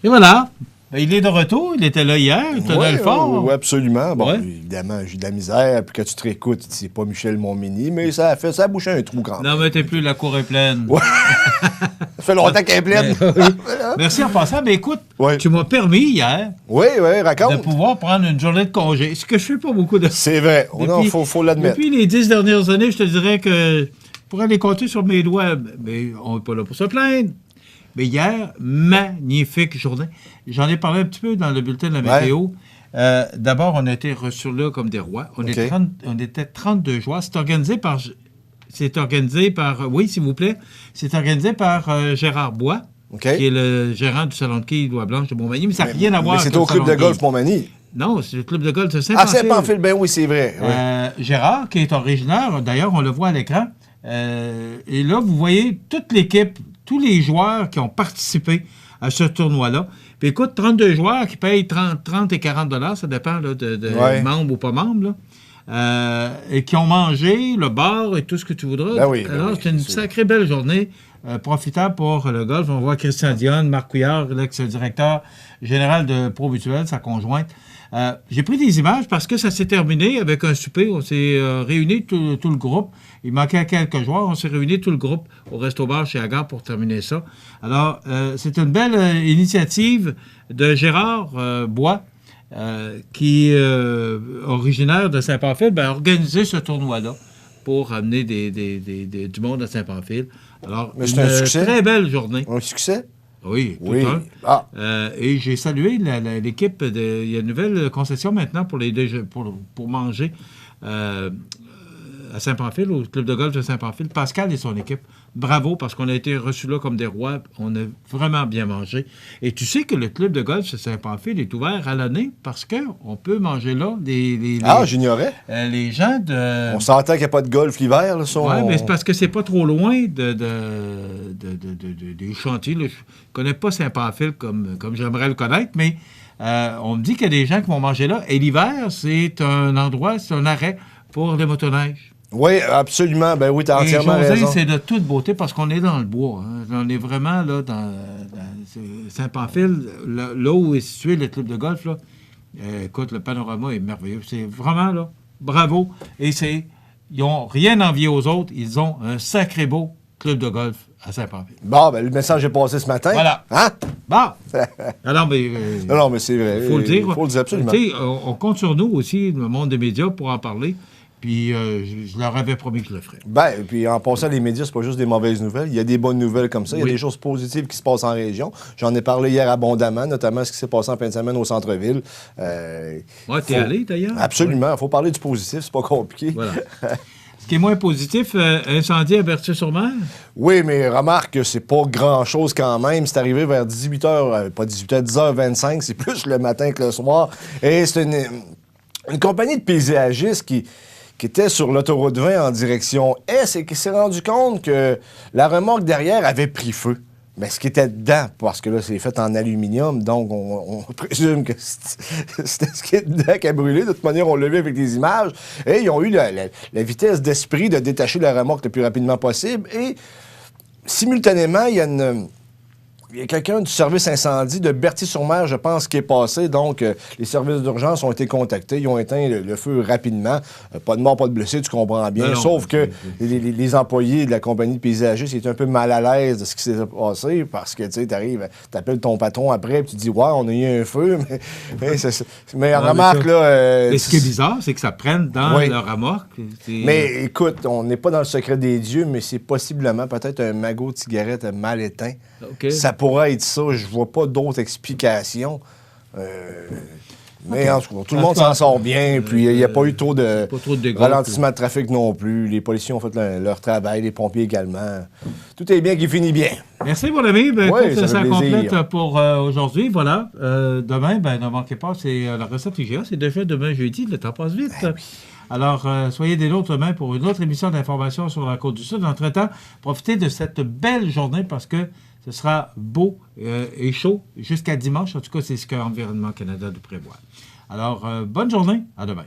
Et voilà. Ben, il est de retour. Il était là hier. Il tenait le fort. Oui, absolument. Bon, Ouais. évidemment, j'ai de la misère. Puis quand tu te réécoutes, c'est pas Michel Montmini, mais ça a bouché un trou quand même. Non, mais t'es plus, la cour est pleine. Ouais. Ça fait longtemps qu'elle est pleine. Oui. Merci en passant. Mais écoute, Ouais. tu m'as permis hier Oui, raconte. de pouvoir prendre une journée de congé. Ce que je fais pas beaucoup de... C'est vrai. Depuis- Faut l'admettre. Depuis les 10 dernières années, je te dirais que je pourrais les compter sur mes doigts. Mais on n'est pas là pour se plaindre. Mais hier, magnifique journée. J'en ai parlé un petit peu dans le bulletin de la météo. D'abord, on a été reçus là comme des rois. On était 32 joueurs. C'est organisé par... Oui, s'il vous plaît. C'est organisé par Gérard Bois, OK. qui est le gérant du salon de quilles Doigt-Blanche de Montmagny. Mais ça n'a rien à voir Mais avec c'est au club de golf Montmagny. Non, c'est le club de golf de Ah, Saint-Pamphile. Saint-Pamphile, ben oui, c'est vrai. Oui. Gérard, qui est originaire, d'ailleurs, on le voit à l'écran. Et là, vous voyez toute l'équipe, tous les joueurs qui ont participé à ce tournoi-là. Puis écoute, 32 joueurs qui payent 30 et 40 $, ça dépend là, de membres ou pas membres, là. Et qui ont mangé le bar et tout ce que tu voudras. Ben oui, Alors, c'est une sacrée belle journée, profitable pour le golf. On voit Christian Dionne, Marc Couillard, l'ex-directeur général de Pro Mutuel, sa conjointe. J'ai pris des images parce que ça s'est terminé avec un souper. On s'est réunis tout le groupe. Il manquait quelques joueurs. On s'est réunis tout le groupe au Resto-Bar chez Agar pour terminer ça. Alors, c'est une belle initiative de Gérard Bois, qui est originaire de Saint-Pamphile, a organisé ce tournoi-là pour amener du monde à Saint-Pamphile. Alors, Mais c'est un succès. Très belle journée. Un succès? Oui, tout Oui. un. Ah. Et j'ai salué l'équipe. Il y a une nouvelle concession maintenant pour manger à Saint-Pamphile, au club de golf de Saint-Pamphile. Pascal et son équipe. Bravo, parce qu'on a été reçus là comme des rois. On a vraiment bien mangé. Et tu sais que le club de golf de Saint-Pamphile est ouvert à l'année parce qu'on peut manger là. J'ignorais. Les gens de... On s'entend qu'il n'y a pas de golf l'hiver. Oui, mais c'est parce que c'est pas trop loin des chantiers. Là. Je ne connais pas Saint-Pamphile comme j'aimerais le connaître, mais on me dit qu'il y a des gens qui vont manger là. Et l'hiver, c'est un endroit, c'est un arrêt pour les motoneiges. Oui, absolument. Ben oui, tu as entièrement raison. C'est de toute beauté parce qu'on est dans le bois. Hein. On est vraiment là dans Saint-Pamphile, là où est situé le club de golf. Là. Écoute, le panorama est merveilleux. C'est vraiment là, bravo. Et ils n'ont rien envié aux autres. Ils ont un sacré beau club de golf à Saint-Pamphile. Bon, ben le message est passé ce matin. Voilà. Hein? Bon. Alors, mais, non, mais c'est vrai. Il faut le dire. Il faut le dire absolument. On compte sur nous aussi, le monde des médias, pour en parler. Puis, je leur avais promis que je le ferais. Ben, puis en passant, les médias, c'est pas juste des mauvaises nouvelles. Il y a des bonnes nouvelles comme ça. Il y a des choses positives qui se passent en région. J'en ai parlé hier abondamment, notamment ce qui s'est passé en fin de semaine au centre-ville. Oui, t'es allé, d'ailleurs? Absolument. Il faut parler du positif, c'est pas compliqué. Voilà. Ce qui est moins positif, incendie à Berthier-sur-Mer? Oui, mais remarque que c'est pas grand-chose quand même. C'est arrivé vers 18h, pas 18h, 10h25. C'est plus le matin que le soir. Et c'est une compagnie de paysagistes qui était sur l'autoroute 20 en direction S et qui s'est rendu compte que la remorque derrière avait pris feu. Mais ce qui était dedans, parce que là, c'est fait en aluminium, donc on présume que c'était ce qui est dedans qui a brûlé. De toute manière, on l'a vu avec des images. Et ils ont eu la vitesse d'esprit de détacher la remorque le plus rapidement possible. Et simultanément, il y a quelqu'un du service incendie de Berthier-sur-Mer, je pense, qui est passé. Donc, les services d'urgence ont été contactés. Ils ont éteint le feu rapidement. Pas de mort, pas de blessés, tu comprends bien. Non, sauf que les employés de la compagnie de paysagistes étaient un peu mal à l'aise de ce qui s'est passé parce que, tu sais, t'appelles ton patron après et tu dis « Ouais, on a eu un feu. » Mais remarque, là... Mais ce qui est bizarre, c'est que ça prenne dans leur remorque. Mais écoute, on n'est pas dans le secret des dieux, mais c'est possiblement peut-être un magot de cigarette mal éteint. Okay. Ça pourrait être ça. Je vois pas d'autres explications. Mais en tout cas, tout le monde s'en sort bien. Puis il n'y a pas eu trop de ralentissement de trafic non plus. Les policiers ont fait leur travail, les pompiers également. Tout est bien qui finit bien. Merci, mon ami. Oui, ça complète pour aujourd'hui. Voilà. Demain, ne manquez pas, c'est la recette IGA. C'est déjà demain jeudi. Le temps passe vite. Ben oui. Alors, soyez des nôtres demain pour une autre émission d'information sur la Côte-du-Sud. Entre-temps, profitez de cette belle journée parce que ce sera beau et chaud jusqu'à dimanche. En tout cas, c'est ce qu'Environnement Canada nous prévoit. Alors, bonne journée. À demain.